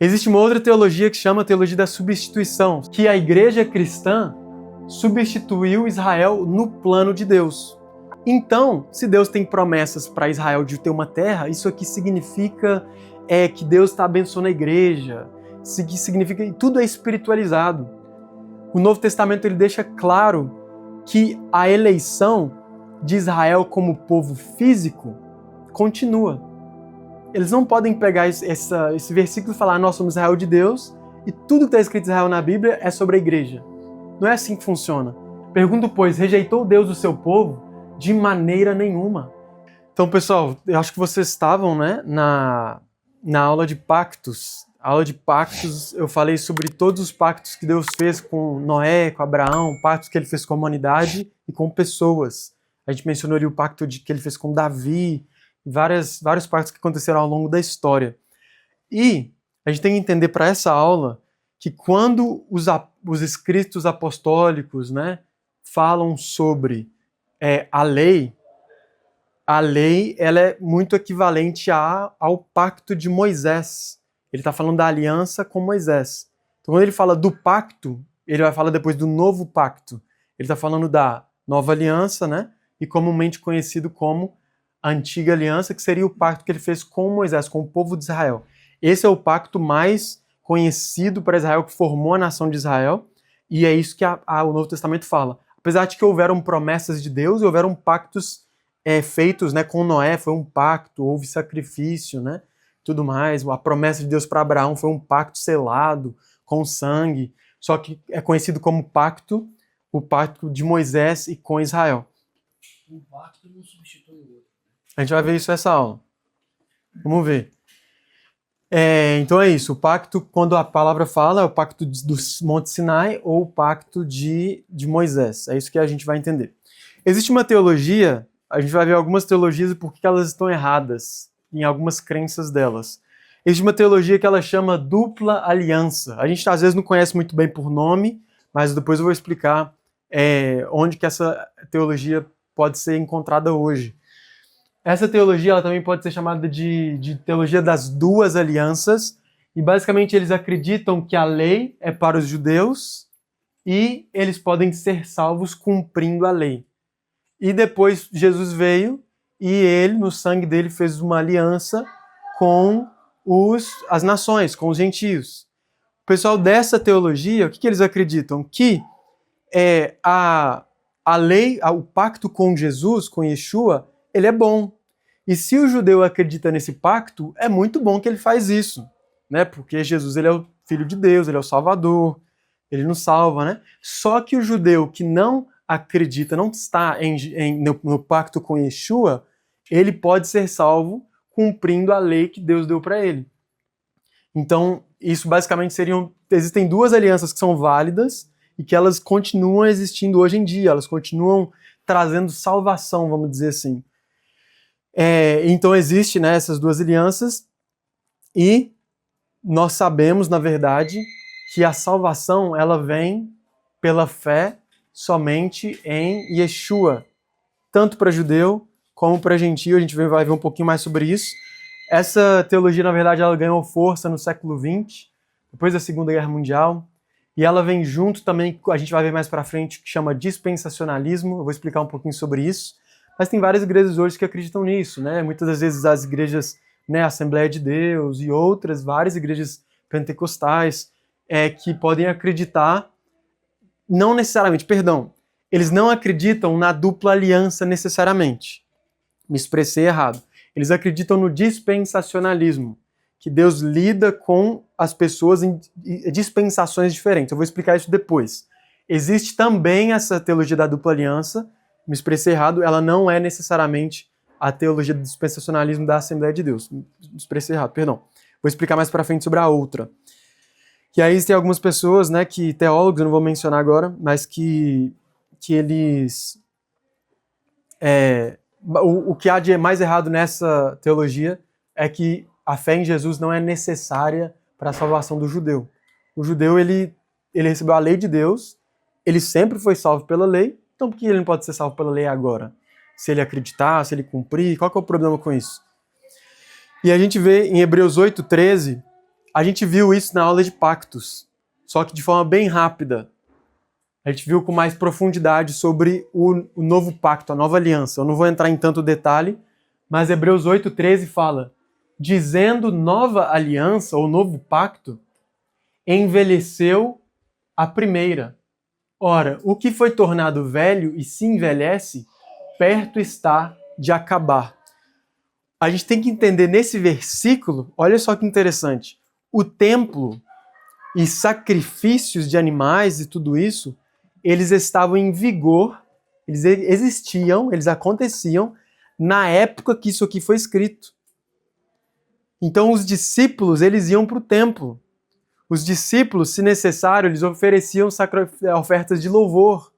Existe uma outra teologia que chama teologia da substituição, que a igreja cristã substituiu Israel no plano de Deus. Então, se Deus tem promessas para Israel de ter uma terra, isso aqui significa que Deus está abençoando a igreja, significa que tudo é espiritualizado. O Novo Testamento ele deixa claro que a eleição de Israel como povo físico continua. Eles não podem pegar esse versículo e falar nós somos Israel de Deus e tudo que está escrito em Israel na Bíblia é sobre a igreja. Não é assim que funciona. Pergunto, pois, rejeitou Deus o seu povo? De maneira nenhuma. Então, pessoal, eu acho que vocês estavam, né, na aula de pactos. A aula de pactos, eu falei sobre todos os pactos que Deus fez com Noé, com Abraão, pactos que ele fez com a humanidade e com pessoas. A gente mencionou ali o pacto que ele fez com Davi, vários pactos que aconteceram ao longo da história. E a gente tem que entender para essa aula que quando os escritos apostólicos, né, falam sobre a lei ela é muito equivalente ao pacto de Moisés. Ele está falando da aliança com Moisés. Então, quando ele fala do pacto, ele vai falar depois do novo pacto. Ele está falando da nova aliança, né? E comumente conhecido como a antiga aliança, que seria o pacto que ele fez com Moisés, com o povo de Israel. Esse é o pacto mais conhecido para Israel, que formou a nação de Israel, e é isso que o Novo Testamento fala. Apesar de que houveram promessas de Deus e houveram pactos feitos, né, com Noé, foi um pacto, houve sacrifício, né, tudo mais. A promessa de Deus para Abraão foi um pacto selado, com sangue, só que é conhecido como o pacto de Moisés e com Israel. Um pacto não substitui o outro. A gente vai ver isso nessa aula. Vamos ver. Então é isso, o pacto, quando a palavra fala, é o pacto do Monte Sinai ou o pacto de Moisés. É isso que a gente vai entender. Existe uma teologia, a gente vai ver algumas teologias e por que elas estão erradas em algumas crenças delas. Existe uma teologia que ela chama dupla aliança. A gente às vezes não conhece muito bem por nome, mas depois eu vou explicar onde que essa teologia pode ser encontrada hoje. Essa teologia ela também pode ser chamada de teologia das duas alianças, e basicamente eles acreditam que a lei é para os judeus e eles podem ser salvos cumprindo a lei. E depois Jesus veio e ele, no sangue dele, fez uma aliança com as nações, com os gentios. O pessoal dessa teologia, o que eles acreditam? Que a lei, o pacto com Jesus, com Yeshua, ele é bom. E se o judeu acredita nesse pacto, é muito bom que ele faz isso, né? Porque Jesus ele é o Filho de Deus, ele é o Salvador, ele nos salva, né? Só que o judeu que não acredita, não está no pacto com Yeshua, ele pode ser salvo cumprindo a lei que Deus deu para ele. Então, isso basicamente existem duas alianças que são válidas e que elas continuam existindo hoje em dia, elas continuam trazendo salvação, vamos dizer assim. Então existe, né, essas duas alianças e nós sabemos, na verdade, que a salvação ela vem pela fé somente em Yeshua, tanto para judeu como para gentio. A gente vai ver um pouquinho mais sobre isso. Essa teologia, na verdade, ela ganhou força no século XX, depois da Segunda Guerra Mundial, e ela vem junto também, a gente vai ver mais para frente, que chama dispensacionalismo. Eu vou explicar um pouquinho sobre isso. Mas tem várias igrejas hoje que acreditam nisso, né? Muitas das vezes as igrejas, né, Assembleia de Deus e várias igrejas pentecostais, que podem acreditar, não necessariamente, eles não acreditam na dupla aliança necessariamente. Me expressei errado. Eles acreditam no dispensacionalismo, que Deus lida com as pessoas em dispensações diferentes. Eu vou explicar isso depois. Existe também essa teologia da dupla aliança. Me expressei errado, ela não é necessariamente a teologia do dispensacionalismo da Assembleia de Deus. Me expressei errado, perdão. Vou explicar mais para frente sobre a outra. Que aí tem algumas pessoas, né, teólogos, eu não vou mencionar agora, mas que eles... O que há de mais errado nessa teologia é que a fé em Jesus não é necessária para a salvação do judeu. O judeu, ele recebeu a lei de Deus, ele sempre foi salvo pela lei, então por que ele não pode ser salvo pela lei agora? Se ele acreditar, se ele cumprir, qual que é o problema com isso? E a gente vê em Hebreus 8:13, A gente viu isso na aula de pactos, só que de forma bem rápida. A gente viu com mais profundidade sobre o novo pacto, a nova aliança. Eu não vou entrar em tanto detalhe, mas Hebreus 8:13 fala: dizendo nova aliança ou novo pacto, envelheceu a primeira. Ora, o que foi tornado velho e se envelhece, perto está de acabar. A gente tem que entender nesse versículo, olha só que interessante, o templo e sacrifícios de animais e tudo isso, eles estavam em vigor, eles existiam, eles aconteciam na época que isso aqui foi escrito. Então os discípulos, eles iam para o templo. Os discípulos, se necessário, eles ofereciam ofertas de louvor,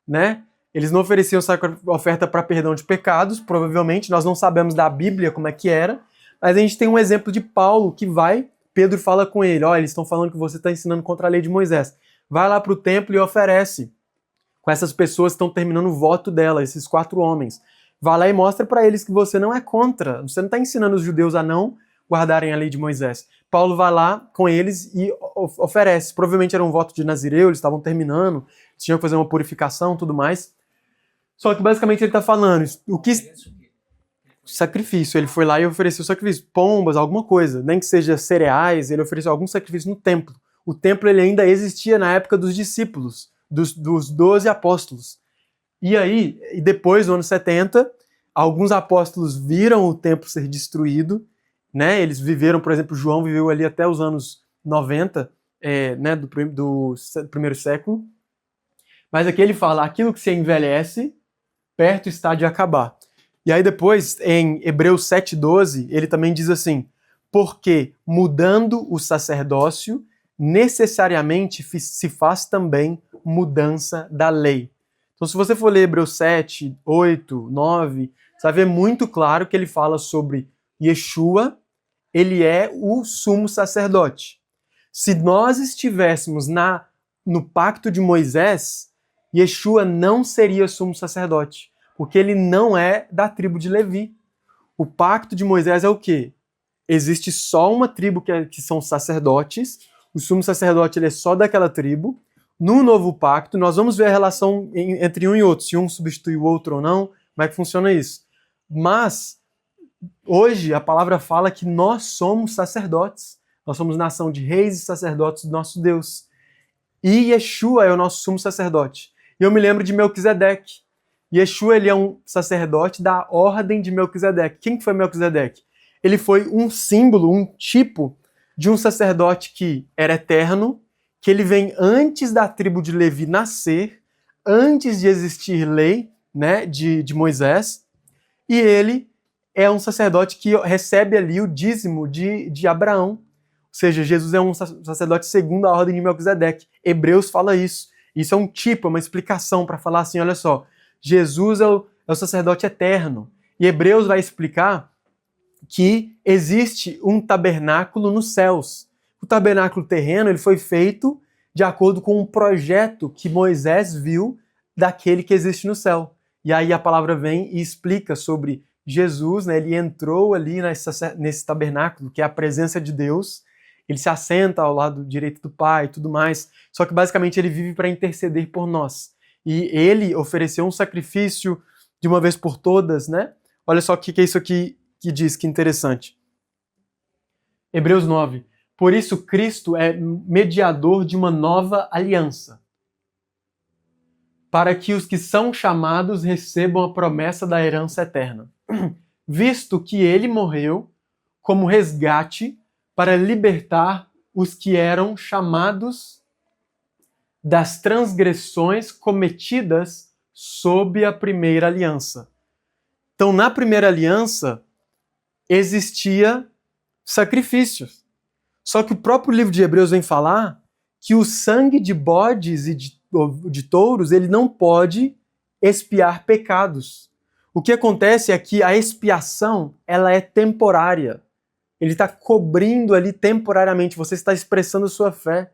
né? Eles não ofereciam oferta para perdão de pecados, provavelmente, nós não sabemos da Bíblia como é que era, mas a gente tem um exemplo de Paulo que vai, Pedro fala com ele, ó, eles estão falando que você está ensinando contra a lei de Moisés. Vai lá para o templo e oferece com essas pessoas que estão terminando o voto dela, esses 4 homens. Vai lá e mostra para eles que você não é contra, você não está ensinando os judeus a não guardarem a lei de Moisés. Paulo vai lá com eles e oferece. Provavelmente era um voto de Nazireu, eles estavam terminando, tinham que fazer uma purificação e tudo mais. Só que basicamente ele está falando, o que... sacrifício, ele foi lá e ofereceu sacrifício, pombas, alguma coisa, nem que seja cereais, ele ofereceu algum sacrifício no templo. O templo ele ainda existia na época dos discípulos, dos 12 apóstolos. E aí, depois, no ano 70, alguns apóstolos viram o templo ser destruído, né? Eles viveram, por exemplo, João viveu ali até os anos 90, né, do primeiro século. Mas aqui ele fala, aquilo que se envelhece, perto está de acabar. E aí depois, em Hebreus 7:12, ele também diz assim, porque mudando o sacerdócio, necessariamente se faz também mudança da lei. Então se você for ler Hebreus 7, 8, 9, você vai ver muito claro que ele fala sobre Yeshua, ele é o sumo sacerdote. Se nós estivéssemos no pacto de Moisés, Yeshua não seria sumo sacerdote, porque ele não é da tribo de Levi. O pacto de Moisés é o quê? Existe só uma tribo que são sacerdotes, o sumo sacerdote ele é só daquela tribo. No novo pacto, nós vamos ver a relação entre um e outro, se um substitui o outro ou não, como é que funciona isso. Mas, hoje, a palavra fala que nós somos sacerdotes. Nós somos nação de reis e sacerdotes do nosso Deus. E Yeshua é o nosso sumo sacerdote. E eu me lembro de Melquisedeque. Yeshua ele é um sacerdote da ordem de Melquisedeque. Quem que foi Melquisedeque? Ele foi um símbolo, um tipo de um sacerdote que era eterno, que ele vem antes da tribo de Levi nascer, antes de existir lei, né, de Moisés, e ele é um sacerdote que recebe ali o dízimo de Abraão. Ou seja, Jesus é um sacerdote segundo a ordem de Melquisedeque. Hebreus fala isso. Isso é um tipo, é uma explicação para falar assim, olha só, Jesus é o sacerdote eterno. E Hebreus vai explicar que existe um tabernáculo nos céus. O tabernáculo terreno ele foi feito de acordo com um projeto que Moisés viu daquele que existe no céu. E aí a palavra vem e explica sobre Jesus, né? Ele entrou ali nesse tabernáculo, que é a presença de Deus, ele se assenta ao lado direito do Pai e tudo mais, só que basicamente ele vive para interceder por nós. E ele ofereceu um sacrifício de uma vez por todas, né? Olha só o que é isso aqui que diz, que interessante. Hebreus 9. Por isso Cristo é mediador de uma nova aliança, para que os que são chamados recebam a promessa da herança eterna, visto que ele morreu como resgate para libertar os que eram chamados das transgressões cometidas sob a primeira aliança. Então, na primeira aliança, existia sacrifícios. Só que o próprio livro de Hebreus vem falar que o sangue de bodes e de touros, ele não pode expiar pecados. O que acontece é que a expiação, ela é temporária. Ele está cobrindo ali temporariamente, você está expressando sua fé,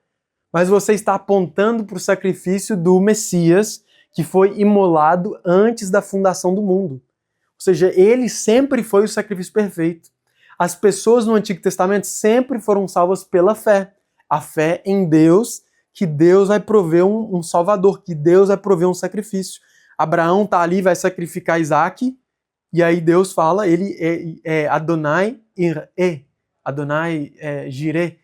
mas você está apontando para o sacrifício do Messias, que foi imolado antes da fundação do mundo. Ou seja, ele sempre foi o sacrifício perfeito. As pessoas no Antigo Testamento sempre foram salvas pela fé. A fé em Deus, que Deus vai prover um salvador, que Deus vai prover um sacrifício. Abraão tá ali, vai sacrificar Isaac, e aí Deus fala, ele é Adonai Adonai Jireh.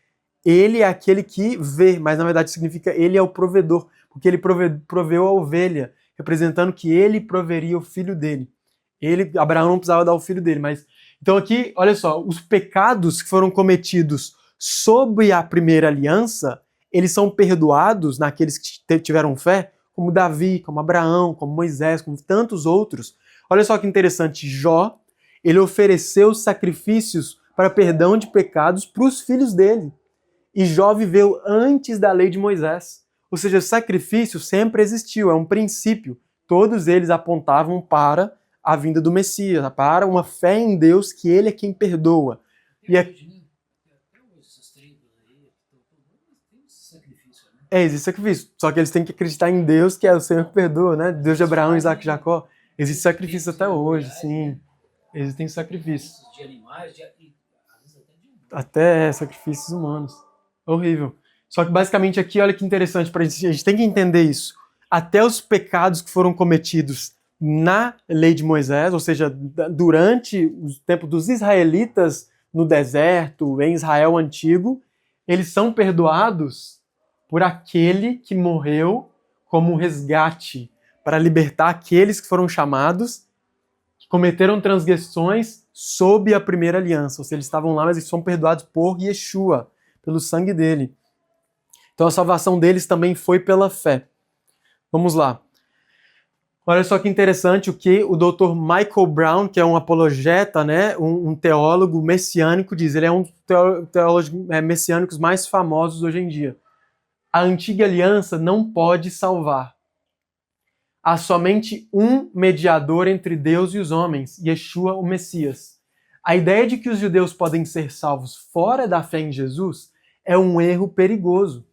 Ele é aquele que vê, mas na verdade significa ele é o provedor, porque ele proveu a ovelha, representando que ele proveria o filho dele. Abraão não precisava dar o filho dele, mas... Então aqui, olha só, os pecados que foram cometidos sob a primeira aliança, eles são perdoados naqueles que tiveram fé, como Davi, como Abraão, como Moisés, como tantos outros. Olha só que interessante, Jó, ele ofereceu sacrifícios para perdão de pecados para os filhos dele. E Jó viveu antes da lei de Moisés. Ou seja, o sacrifício sempre existiu, é um princípio. Todos eles apontavam para a vinda do Messias, para uma fé em Deus que ele é quem perdoa. Existe sacrifício. Só que eles têm que acreditar em Deus, que é o Senhor que perdoa, né? Deus de Abraão, Isaac e Jacó. Existe sacrifício até hoje, sim. Existem sacrifícios. De animais, até sacrifícios humanos. Horrível. Só que basicamente aqui, olha que interessante, a gente tem que entender isso. Até os pecados que foram cometidos na lei de Moisés, ou seja, durante o tempo dos israelitas no deserto, em Israel antigo, eles são perdoados por aquele que morreu como um resgate para libertar aqueles que foram chamados, que cometeram transgressões sob a primeira aliança. Ou seja, eles estavam lá, mas eles são perdoados por Yeshua, pelo sangue dele. Então a salvação deles também foi pela fé. Vamos lá. Olha só que interessante o que o Dr. Michael Brown, que é um apologeta, né, um teólogo messiânico, diz. Ele é um dos teólogos messiânicos mais famosos hoje em dia. A antiga aliança não pode salvar. Há somente um mediador entre Deus e os homens, Yeshua, o Messias. A ideia de que os judeus podem ser salvos fora da fé em Jesus é um erro perigoso.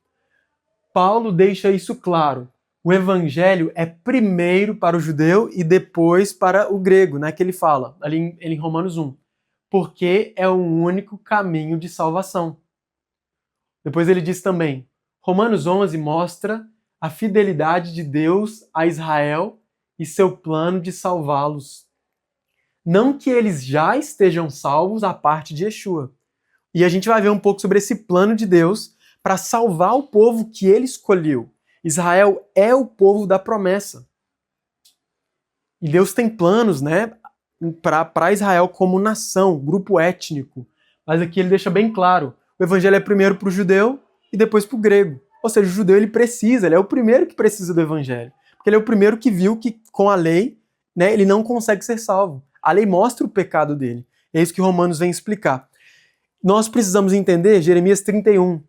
Paulo deixa isso claro. O evangelho é primeiro para o judeu e depois para o grego, né, que ele fala, ali em Romanos 1. Porque é o único caminho de salvação. Depois ele diz também, Romanos 11 mostra a fidelidade de Deus a Israel e seu plano de salvá-los. Não que eles já estejam salvos à parte de Yeshua. E a gente vai ver um pouco sobre esse plano de Deus para salvar o povo que ele escolheu. Israel é o povo da promessa. E Deus tem planos, né, para Israel como nação, grupo étnico. Mas aqui ele deixa bem claro, o evangelho é primeiro para o judeu e depois para o grego. Ou seja, o judeu ele é o primeiro que precisa do evangelho. Porque ele é o primeiro que viu que com a lei, né, ele não consegue ser salvo. A lei mostra o pecado dele. É isso que Romanos vem explicar. Nós precisamos entender Jeremias 31.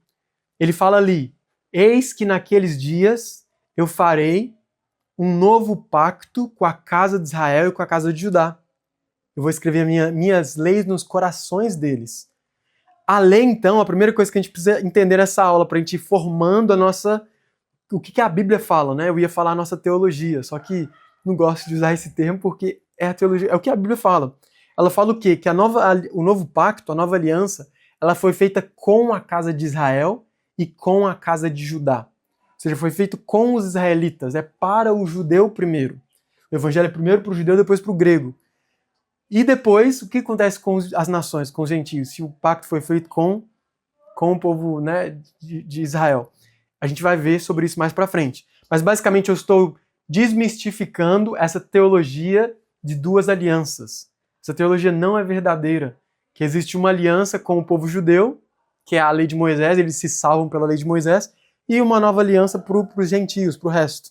Ele fala ali, eis que naqueles dias eu farei um novo pacto com a casa de Israel e com a casa de Judá. Eu vou escrever minhas leis nos corações deles. A lei, então, a primeira coisa que a gente precisa entender nessa aula, para a gente ir formando o que a Bíblia fala, né? Eu ia falar a nossa teologia, só que não gosto de usar esse termo porque é a teologia, é o que a Bíblia fala. Ela fala o quê? Que o novo pacto, a nova aliança, ela foi feita com a casa de Israel e com a casa de Judá. Ou seja, foi feito com os israelitas, é para o judeu primeiro. O evangelho é primeiro para o judeu, depois para o grego. E depois, o que acontece com as nações, com os gentios? Se o pacto foi feito com o povo, né, de Israel. A gente vai ver sobre isso mais para frente. Mas basicamente eu estou desmistificando essa teologia de duas alianças. Essa teologia não é verdadeira. Que existe uma aliança com o povo judeu, que é a lei de Moisés, eles se salvam pela lei de Moisés, e uma nova aliança para os gentios, para o resto.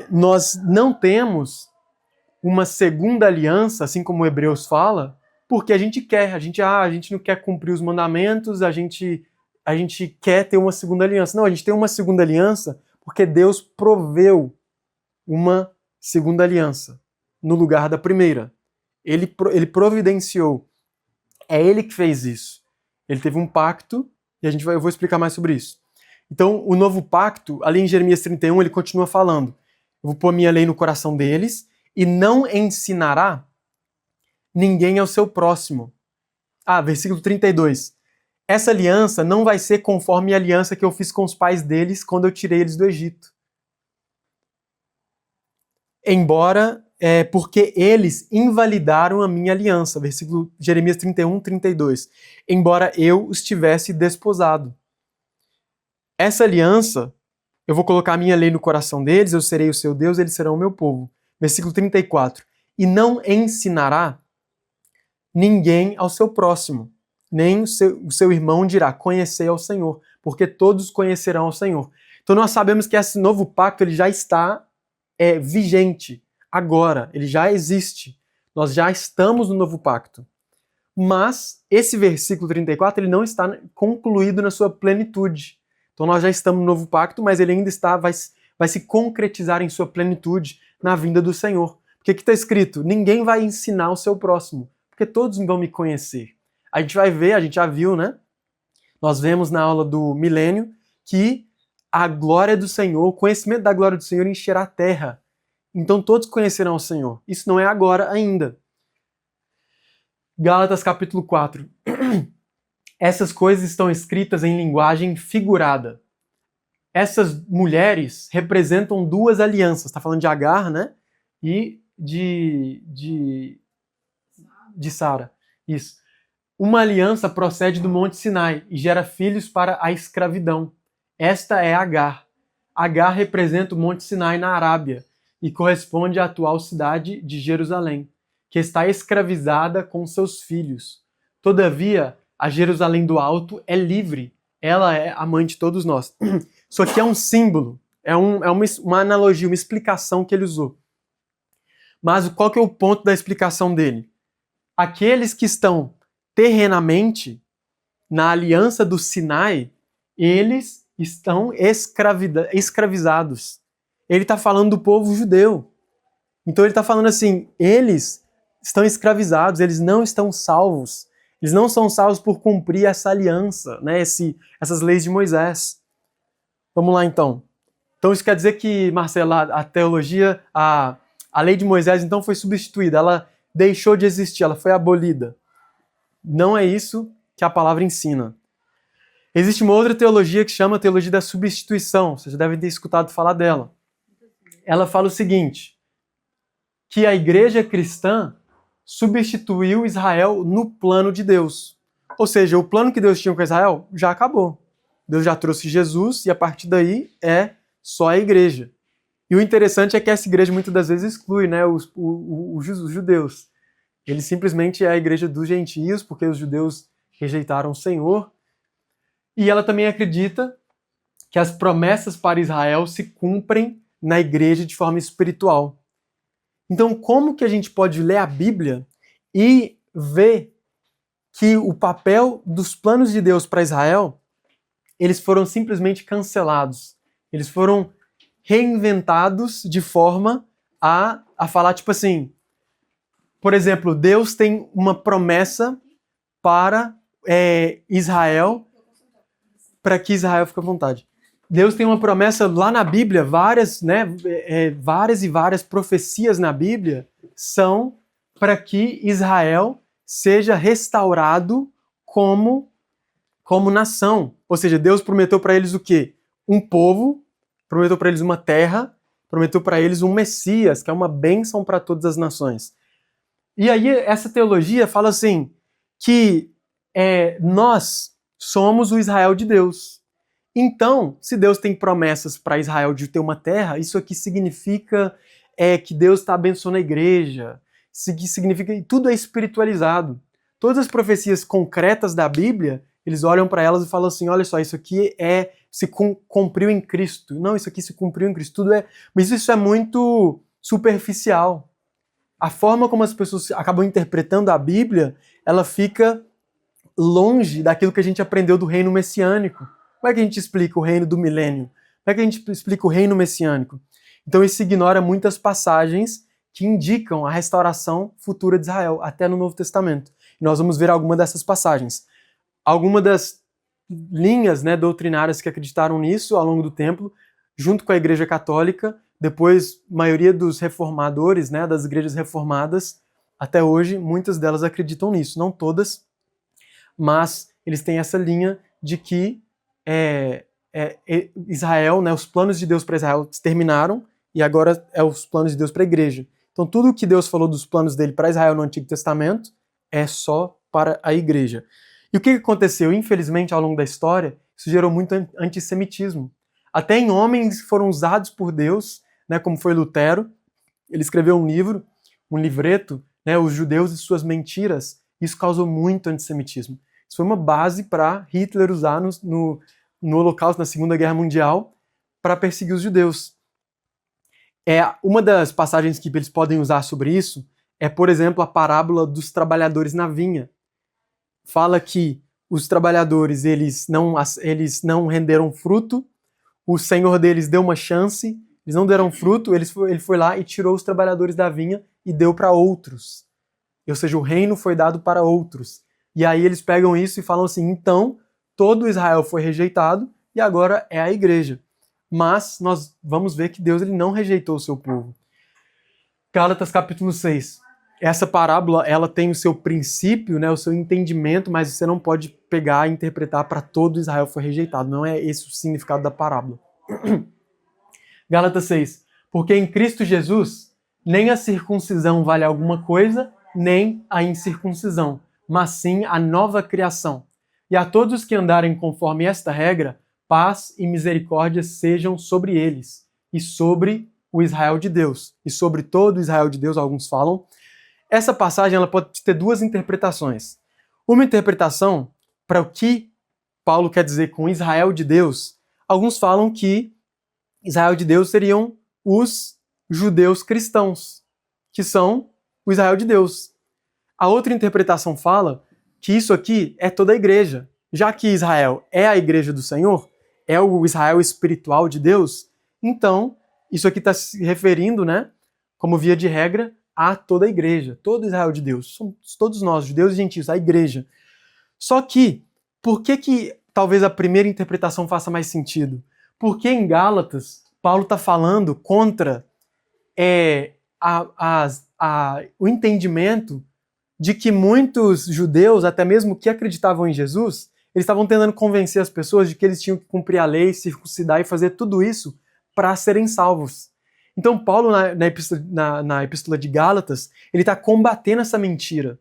Nós não temos uma segunda aliança, assim como o Hebreus fala, porque a gente quer, a gente não quer cumprir os mandamentos, a gente quer ter uma segunda aliança. Não, a gente tem uma segunda aliança porque Deus proveu uma segunda aliança no lugar da primeira. Ele providenciou. É ele que fez isso. Ele teve um pacto, e eu vou explicar mais sobre isso. Então, o novo pacto, ali em Jeremias 31, ele continua falando, eu vou pôr minha lei no coração deles, e não ensinará ninguém ao seu próximo. Versículo 32. Essa aliança não vai ser conforme a aliança que eu fiz com os pais deles quando eu tirei eles do Egito. Porque eles invalidaram a minha aliança. Versículo Jeremias 31, 32. Embora eu os tivesse desposado. Essa aliança, eu vou colocar a minha lei no coração deles, eu serei o seu Deus, eles serão o meu povo. Versículo 34. E não ensinará ninguém ao seu próximo, nem o seu irmão dirá, conhecei ao Senhor, porque todos conhecerão ao Senhor. Então nós sabemos que esse novo pacto ele já está vigente agora, ele já existe. Nós já estamos no novo pacto. Mas esse versículo 34 ele não está concluído na sua plenitude. Então nós já estamos no novo pacto, mas ele ainda vai se concretizar em sua plenitude na vinda do Senhor. Porque aqui está escrito, ninguém vai ensinar o seu próximo, porque todos vão me conhecer. A gente vai ver, a gente já viu, né? Nós vemos na aula do milênio que a glória do Senhor, o conhecimento da glória do Senhor encherá a terra. Então todos conhecerão o Senhor. Isso não é agora ainda. Gálatas capítulo 4. Essas coisas estão escritas em linguagem figurada. Essas mulheres representam duas alianças. Está falando de Agar, né? E de Sara. Isso. Uma aliança procede do Monte Sinai e gera filhos para a escravidão. Esta é Agar. Agar representa o Monte Sinai na Arábia e corresponde à atual cidade de Jerusalém, que está escravizada com seus filhos. Todavia, a Jerusalém do Alto é livre. Ela é a mãe de todos nós. Isso aqui é um símbolo, é uma analogia, uma explicação que ele usou. Mas qual que é o ponto da explicação dele? Aqueles que estão terrenamente na aliança do Sinai, eles estão escravizados. Ele está falando do povo judeu. Então ele está falando assim, eles estão escravizados, eles não estão salvos. Eles não são salvos por cumprir essa aliança, né? Essas leis de Moisés. Vamos lá então. Então isso quer dizer que, Marcela, a teologia, a lei de Moisés então foi substituída, ela deixou de existir, ela foi abolida. Não é isso que a palavra ensina. Existe uma outra teologia que chama teologia da substituição. Vocês já devem ter escutado falar dela. Ela fala o seguinte, que a igreja cristã substituiu Israel no plano de Deus. Ou seja, o plano que Deus tinha com Israel já acabou. Deus já trouxe Jesus e a partir daí é só a igreja. E o interessante é que essa igreja muitas das vezes exclui, né, os judeus. Ele simplesmente é a igreja dos gentios, porque os judeus rejeitaram o Senhor. E ela também acredita que as promessas para Israel se cumprem na igreja de forma espiritual. Então, como que a gente pode ler a Bíblia e ver que o papel dos planos de Deus para Israel, eles foram simplesmente cancelados. Eles foram reinventados de forma a falar, tipo assim, por exemplo, Deus tem uma promessa para Israel, para que Israel fique à vontade. Deus tem uma promessa lá na Bíblia, várias e várias profecias na Bíblia são para que Israel seja restaurado como nação. Ou seja, Deus prometeu para eles o quê? Um povo, prometeu para eles uma terra, prometeu para eles um Messias, que é uma bênção para todas as nações. E aí essa teologia fala assim, que nós somos o Israel de Deus. Então, se Deus tem promessas para Israel de ter uma terra, isso aqui significa que Deus está abençoando a igreja, significa que tudo é espiritualizado. Todas as profecias concretas da Bíblia, eles olham para elas e falam assim, olha só, isso aqui se cumpriu em Cristo. Não, isso aqui se cumpriu em Cristo. Mas isso é muito superficial. A forma como as pessoas acabam interpretando a Bíblia, ela fica longe daquilo que a gente aprendeu do reino messiânico. Como é que a gente explica o reino do milênio? Como é que a gente explica o reino messiânico? Então isso ignora muitas passagens que indicam a restauração futura de Israel, até no Novo Testamento. E nós vamos ver alguma dessas passagens. Algumas das linhas, né, doutrinárias que acreditaram nisso ao longo do tempo, junto com a Igreja Católica, depois a maioria dos reformadores, né, das igrejas reformadas, Até hoje, muitas delas acreditam nisso. Não todas, mas eles têm essa linha de que Israel, né, os planos de Deus para Israel terminaram e agora é os planos de Deus para a igreja. Então tudo o que Deus falou dos planos dele para Israel no Antigo Testamento é só para a igreja. E o que aconteceu? Infelizmente, ao longo da história, isso gerou muito antissemitismo. Até em homens que foram usados por Deus, né, como foi Lutero, ele escreveu um livro, um livreto, né, Os Judeus e Suas Mentiras. Isso causou muito antissemitismo. Isso foi uma base para Hitler usar no Holocausto, na Segunda Guerra Mundial, para perseguir os judeus. Uma das passagens que eles podem usar sobre isso é, por exemplo, a parábola dos trabalhadores na vinha. Fala que os trabalhadores eles não renderam fruto, o senhor deles deu uma chance, eles não deram fruto, ele foi lá e tirou os trabalhadores da vinha e deu para outros. Ou seja, o reino foi dado para outros. E aí eles pegam isso e falam assim, então, todo Israel foi rejeitado e agora é a igreja. Mas nós vamos ver que Deus ele não rejeitou o seu povo. Gálatas capítulo 6. Essa parábola ela tem o seu princípio, né, o seu entendimento, mas você não pode pegar e interpretar para todo Israel foi rejeitado. Não é esse o significado da parábola. Gálatas 6. Porque em Cristo Jesus, nem a circuncisão vale alguma coisa, nem a incircuncisão, mas sim a nova criação. E a todos que andarem conforme esta regra, paz e misericórdia sejam sobre eles, e sobre o Israel de Deus, e sobre todo o Israel de Deus, alguns falam. Essa passagem ela pode ter duas interpretações. Uma interpretação para o que Paulo quer dizer com Israel de Deus. Alguns falam que Israel de Deus seriam os judeus cristãos, que são o Israel de Deus. A outra interpretação fala que isso aqui é toda a igreja. Já que Israel é a igreja do Senhor, é o Israel espiritual de Deus, então isso aqui está se referindo, né, como via de regra, a toda a igreja, todo Israel de Deus. Somos todos nós, judeus e gentios, a igreja. Só que, por que talvez a primeira interpretação faça mais sentido? Porque em Gálatas, Paulo está falando contra o entendimento de que muitos judeus, até mesmo que acreditavam em Jesus, eles estavam tentando convencer as pessoas de que eles tinham que cumprir a lei, circuncidar e fazer tudo isso para serem salvos. Então Paulo, na epístola de Gálatas, ele está combatendo essa mentira.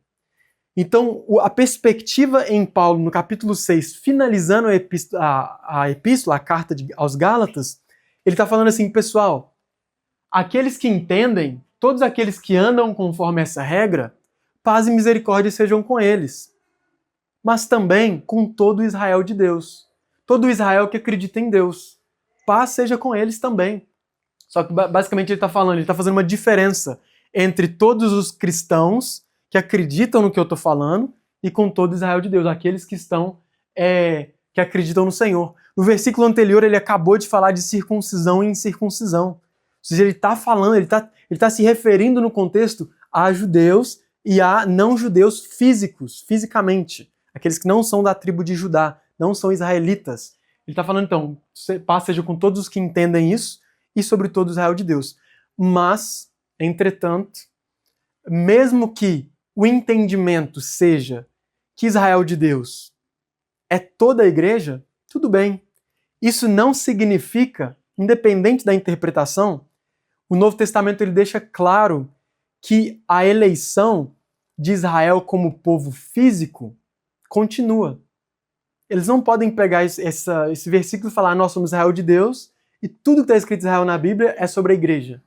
Então a perspectiva em Paulo, no capítulo 6, finalizando a epístola, a carta aos Gálatas, ele está falando assim, pessoal, aqueles que entendem, todos aqueles que andam conforme essa regra, paz e misericórdia sejam com eles. Mas também com todo o Israel de Deus. Todo o Israel que acredita em Deus. Paz seja com eles também. Só que basicamente ele está fazendo uma diferença entre todos os cristãos que acreditam no que eu estou falando e com todo o Israel de Deus, aqueles que que acreditam no Senhor. No versículo anterior ele acabou de falar de circuncisão e incircuncisão. Ou seja, ele está falando, ele tá se referindo no contexto a judeus e a não-judeus fisicamente. Aqueles que não são da tribo de Judá, não são israelitas. Ele está falando, então, paz seja com todos os que entendem isso e sobre todo Israel de Deus. Mas, entretanto, mesmo que o entendimento seja que Israel de Deus é toda a igreja, tudo bem. Isso não significa, independente da interpretação, o Novo Testamento ele deixa claro que a eleição de Israel como povo físico continua. Eles não podem pegar esse versículo e falar nós somos Israel de Deus e tudo que está escrito Israel na Bíblia é sobre a igreja.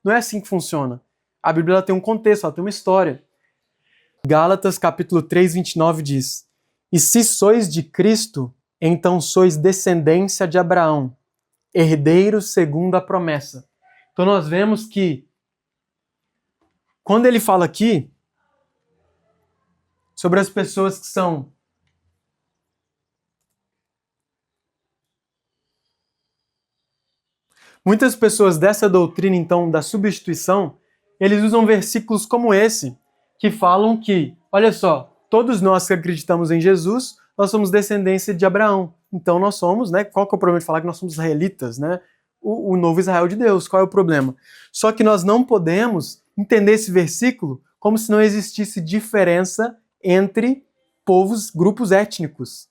Não é assim que funciona. A Bíblia ela tem um contexto, ela tem uma história. Gálatas capítulo 3, 29 diz: E se sois de Cristo, então sois descendência de Abraão, herdeiros segundo a promessa. Então nós vemos que quando ele fala aqui sobre as pessoas que são muitas pessoas dessa doutrina, então, da substituição, eles usam versículos como esse, que falam que, olha só, todos nós que acreditamos em Jesus, nós somos descendência de Abraão. Então nós somos, né? Qual que é o problema de falar que nós somos israelitas, né? O novo Israel de Deus, qual é o problema? Só que nós não podemos entender esse versículo como se não existisse diferença entre povos, grupos étnicos,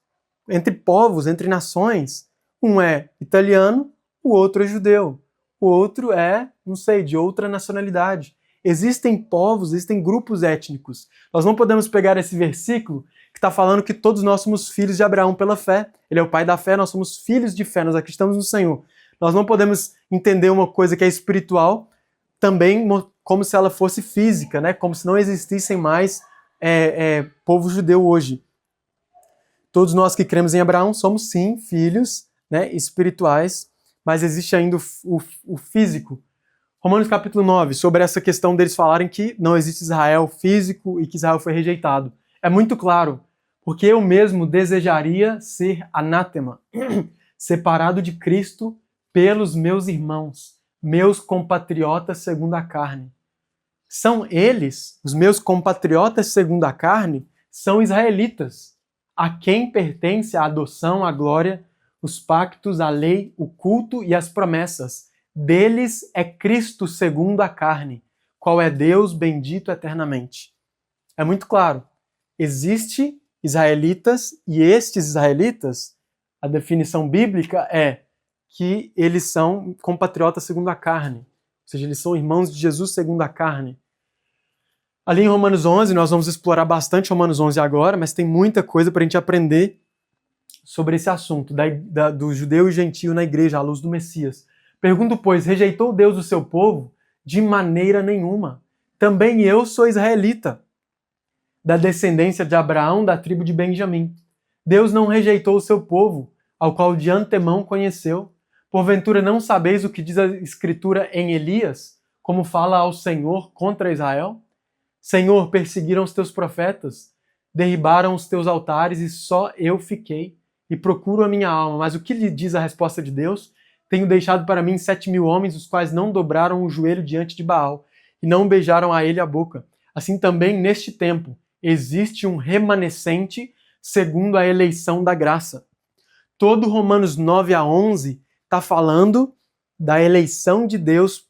entre povos, entre nações. Um é italiano, o outro é judeu, o outro é, não sei, de outra nacionalidade. Existem povos, existem grupos étnicos. Nós não podemos pegar esse versículo que está falando que todos nós somos filhos de Abraão pela fé. Ele é o pai da fé, nós somos filhos de fé, nós acreditamos no Senhor. Nós não podemos entender uma coisa que é espiritual também como se ela fosse física, né? Como se não existissem mais povo judeu hoje. Todos nós que cremos em Abraão somos, sim, filhos, né, espirituais, mas existe ainda o físico. Romanos capítulo 9, sobre essa questão deles falarem que não existe Israel físico e que Israel foi rejeitado. É muito claro, porque eu mesmo desejaria ser anátema, separado de Cristo pelos meus irmãos, meus compatriotas segundo a carne. São eles, os meus compatriotas segundo a carne, são israelitas, a quem pertence a adoção, a glória, os pactos, a lei, o culto e as promessas. Deles é Cristo segundo a carne, qual é Deus bendito eternamente. É muito claro. Existe israelitas e estes israelitas, a definição bíblica é que eles são compatriotas segundo a carne. Ou seja, eles são irmãos de Jesus segundo a carne. Ali em Romanos 11, nós vamos explorar bastante Romanos 11 agora, mas tem muita coisa para a gente aprender sobre esse assunto, do judeu e gentio na igreja, à luz do Messias. Pergunto, pois, rejeitou Deus o seu povo? De maneira nenhuma. Também eu sou israelita, da descendência de Abraão, da tribo de Benjamim. Deus não rejeitou o seu povo, ao qual de antemão conheceu. Porventura não sabeis o que diz a Escritura em Elias, como fala ao Senhor contra Israel? Senhor, perseguiram os teus profetas, derribaram os teus altares e só eu fiquei, e procuro a minha alma. Mas o que lhe diz a resposta de Deus? Tenho deixado para mim 7.000 homens, os quais não dobraram o joelho diante de Baal, e não beijaram a ele a boca. Assim também, neste tempo, existe um remanescente segundo a eleição da graça. Todo Romanos 9 a 11 está falando da eleição de Deus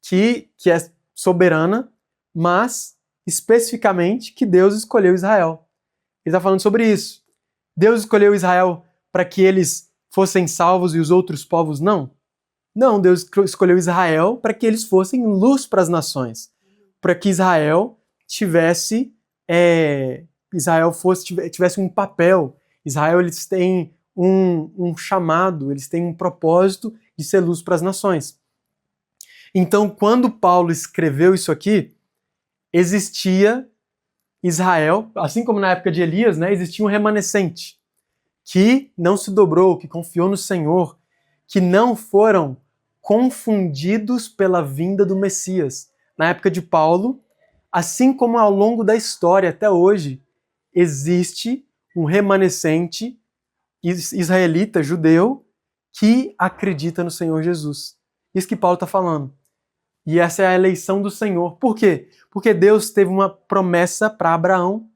que é soberana, mas especificamente que Deus escolheu Israel. Ele está falando sobre isso. Deus escolheu Israel para que eles fossem salvos e os outros povos não? Não, Deus escolheu Israel para que eles fossem luz para as nações. Para que Israel tivesse um papel. Israel, eles têm um chamado, eles têm um propósito de ser luz para as nações. Então, quando Paulo escreveu isso aqui, existia Israel, assim como na época de Elias, né, existia um remanescente que não se dobrou, que confiou no Senhor, que não foram confundidos pela vinda do Messias. Na época de Paulo, assim como ao longo da história até hoje, existe um remanescente israelita, judeu, que acredita no Senhor Jesus. Isso que Paulo está falando. E essa é a eleição do Senhor. Por quê? Porque Deus teve uma promessa para Abraão.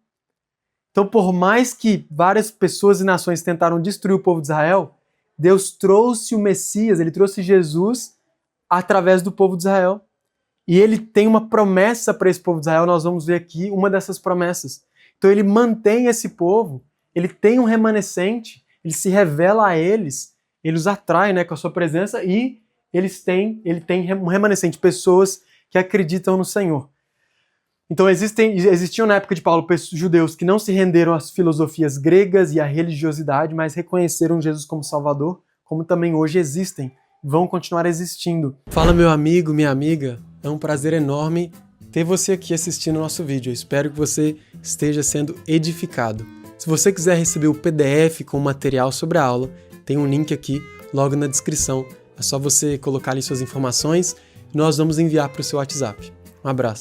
Então, por mais que várias pessoas e nações tentaram destruir o povo de Israel, Deus trouxe o Messias, ele trouxe Jesus através do povo de Israel. E ele tem uma promessa para esse povo de Israel, nós vamos ver aqui uma dessas promessas. Então ele mantém esse povo, ele tem um remanescente, ele se revela a eles, ele os atrai, né, com a sua presença e ele tem um remanescente, pessoas que acreditam no Senhor. Então existiam na época de Paulo judeus que não se renderam às filosofias gregas e à religiosidade, mas reconheceram Jesus como Salvador, como também hoje existem, vão continuar existindo. Fala meu amigo, minha amiga, é um prazer enorme ter você aqui assistindo o nosso vídeo. Eu espero que você esteja sendo edificado. Se você quiser receber o PDF com o material sobre a aula, tem um link aqui logo na descrição. É só você colocar ali suas informações e nós vamos enviar para o seu WhatsApp. Um abraço.